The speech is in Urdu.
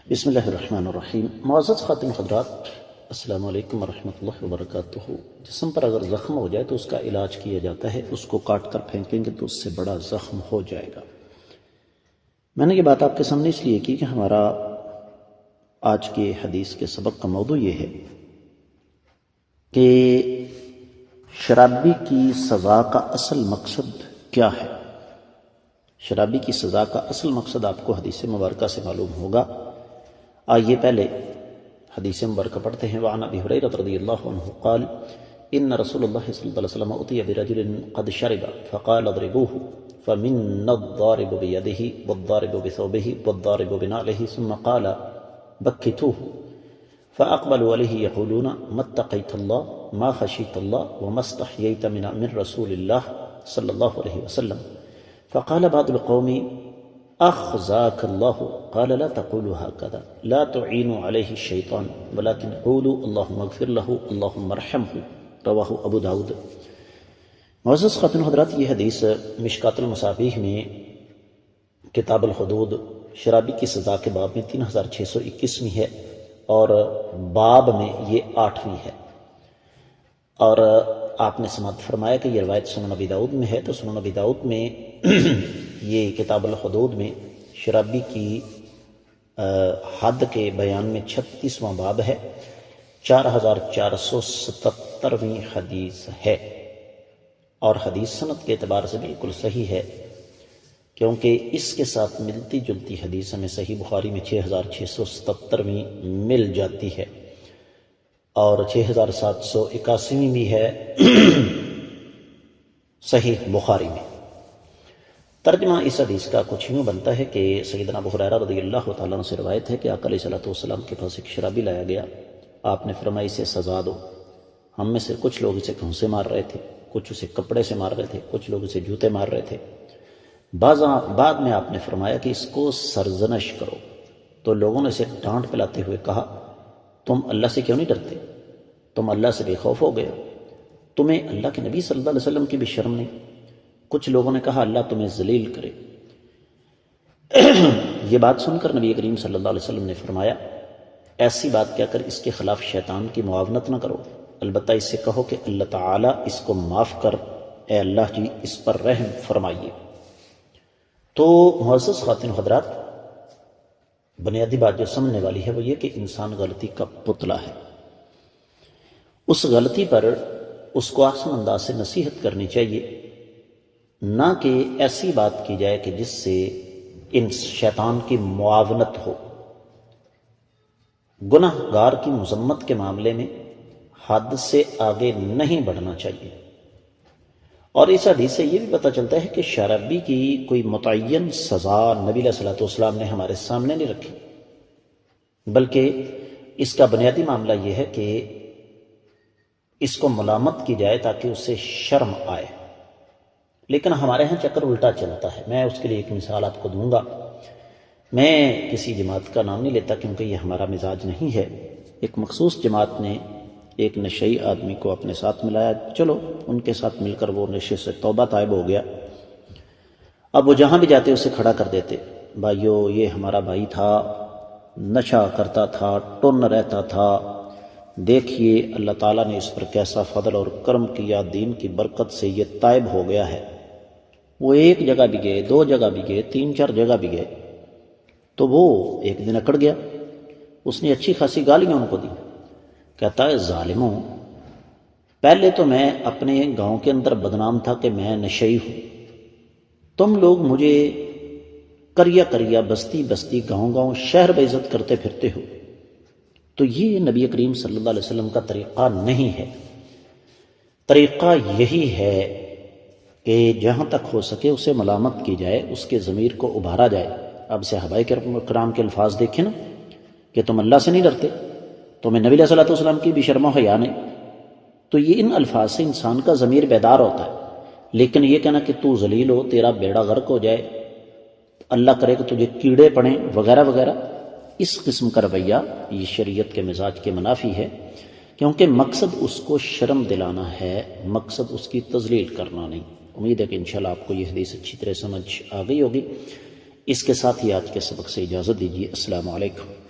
بسم اللہ الرحمن الرحیم۔ معزز خواتین حضرات، السلام علیکم ورحمۃ اللہ وبرکاتہ۔ جسم پر اگر زخم ہو جائے تو اس کا علاج کیا جاتا ہے، اس کو کاٹ کر پھینکیں گے تو اس سے بڑا زخم ہو جائے گا۔ میں نے یہ بات آپ کے سامنے اس لیے کی کہ ہمارا آج کے حدیث کے سبق کا موضوع یہ ہے کہ شرابی کی سزا کا اصل مقصد کیا ہے۔ شرابی کی سزا کا اصل مقصد آپ کو حدیث مبارکہ سے معلوم ہوگا۔ آئیے پہلے حدیث مبارکہ پڑھتے ہیں۔ وعن ابی ہریرہ رضی اللہ عنہ قال ان رسول اللہ صلی اللہ علیہ وسلم اتي برجل قد شرب فقال اضربوه فمن الضارب بيده والضارب بثوبه والضارب بنعله ثم قال بكتوه فأقبلوا عليه يقولون ما اتقيت الله ما خشيت الله وما استحييت من رسول الله صلى الله عليه وسلم فقال بعض القوم أخزاك الله قال لا تقولوا هكذا لا تعينوا عليه الشيطان ولكن قولوا اللهم اغفر له اللهم ارحمه رواہ ابو داود۔ معزز خواتین حضرات، یہ حدیث مشکات المصابیح میں کتاب الحدود شرابی کی سزا کے باب میں 3621 ہے اور باب میں یہ 8 ہے۔ اور آپ نے سماعت فرمایا کہ یہ روایت سنن ابی داؤد میں ہے، تو سنن ابی داؤد میں یہ کتاب الحدود میں شرابی کی حد کے بیان میں 36واں باب ہے، 4477ویں حدیث ہے، اور حدیث سند کے اعتبار سے بالکل صحیح ہے، کیونکہ اس کے ساتھ ملتی جلتی حدیث ہمیں صحیح بخاری میں 6677ویں مل جاتی ہے اور 6781ویں بھی ہے صحیح بخاری میں۔ ترجمہ اس حدیث کا کچھ یوں بنتا ہے کہ سیدنا ابو ہریرہ رضی اللہ تعالیٰ عنہ سے روایت ہے کہ آقا علیہ الصلوۃ والسلام کے پاس ایک شرابی لایا گیا۔ آپ نے فرمایا اسے سزا دو۔ ہم میں سے کچھ لوگ اسے گھونسے مار رہے تھے، کچھ اسے کپڑے سے مار رہے تھے، کچھ لوگ اسے جوتے مار رہے تھے۔ بعد میں آپ نے فرمایا کہ اس کو سرزنش کرو، تو لوگوں نے اسے ڈانٹ پلاتے ہوئے کہا تم اللہ سے کیوں نہیں ڈرتے؟ تم اللہ سے بے خوف ہو گئے ہو؟ تمہیں اللہ کے نبی صلی اللہ علیہ وسلم کی بھی شرم نہیں؟ کچھ لوگوں نے کہا اللہ تمہیں ذلیل کرے۔ یہ بات سن کر نبی کریم صلی اللہ علیہ وسلم نے فرمایا ایسی بات کہہ کر اس کے خلاف شیطان کی معاونت نہ کرو، البتہ اس سے کہو کہ اللہ تعالیٰ اس کو معاف کر، اے اللہ جی اس پر رحم فرمائیے۔ تو معزز خواتین حضرات، بنیادی بات جو سمجھنے والی ہے وہ یہ کہ انسان غلطی کا پتلا ہے۔ اس غلطی پر اس کو آسان انداز سے نصیحت کرنی چاہیے، نہ کہ ایسی بات کی جائے کہ جس سے ان شیطان کی معاونت ہو۔ گناہ گار کی مذمت کے معاملے میں حد سے آگے نہیں بڑھنا چاہیے۔ اور اس حدیث سے یہ بھی پتہ چلتا ہے کہ شرابی کی کوئی متعین سزا نبی علیہ الصلوۃ والسلام نے ہمارے سامنے نہیں رکھی، بلکہ اس کا بنیادی معاملہ یہ ہے کہ اس کو ملامت کی جائے تاکہ اسے شرم آئے۔ لیکن ہمارے ہاں چکر الٹا چلتا ہے۔ میں اس کے لیے ایک مثال آپ کو دوں گا۔ میں کسی جماعت کا نام نہیں لیتا کیونکہ یہ ہمارا مزاج نہیں ہے۔ ایک مخصوص جماعت نے ایک نشئی آدمی کو اپنے ساتھ ملایا، چلو ان کے ساتھ مل کر وہ نشے سے توبہ طائب ہو گیا۔ اب وہ جہاں بھی جاتے اسے کھڑا کر دیتے، بھائیو یہ ہمارا بھائی تھا، نشہ کرتا تھا، ٹن رہتا تھا، دیکھیے اللہ تعالیٰ نے اس پر کیسا فضل اور کرم کیا، دین کی برکت سے یہ تائب ہو گیا ہے۔ وہ ایک جگہ بھی گئے، 2 جگہ بھی گئے، 3-4 جگہ بھی گئے، تو وہ ایک دن اکڑ گیا۔ اس نے اچھی خاصی گالیاں ان کو دی۔ کہتا ہے ظالموں، پہلے تو میں اپنے گاؤں کے اندر بدنام تھا کہ میں نشئی ہوں، تم لوگ مجھے کریا کریا، بستی بستی، گاؤں گاؤں، شہر بے عزت کرتے پھرتے ہو۔ تو یہ نبی کریم صلی اللہ علیہ وسلم کا طریقہ نہیں ہے۔ طریقہ یہی ہے کہ جہاں تک ہو سکے اسے ملامت کی جائے، اس کے ضمیر کو ابھارا جائے۔ اب صحابہ کرام کے الفاظ دیکھیں نا کہ تم اللہ سے نہیں ڈرتے، تمہیں نبی علیہ الصلوۃ والسلام کی بھی شرم و حیا نہیں۔ تو یہ ان الفاظ سے انسان کا ضمیر بیدار ہوتا ہے، لیکن یہ کہنا کہ تو ذلیل ہو، تیرا بیڑا غرق ہو جائے، اللہ کرے کہ تجھے کیڑے پڑیں وغیرہ وغیرہ، اس قسم کا رویہ یہ شریعت کے مزاج کے منافی ہے، کیونکہ مقصد اس کو شرم دلانا ہے، مقصد اس کی تذلیل کرنا نہیں۔ امید ہے کہ انشاءاللہ آپ کو یہ حدیث اچھی طرح سمجھ آ گئی ہوگی۔ اس کے ساتھ ہی آج کے سبق سے اجازت دیجیے۔ السلام علیکم۔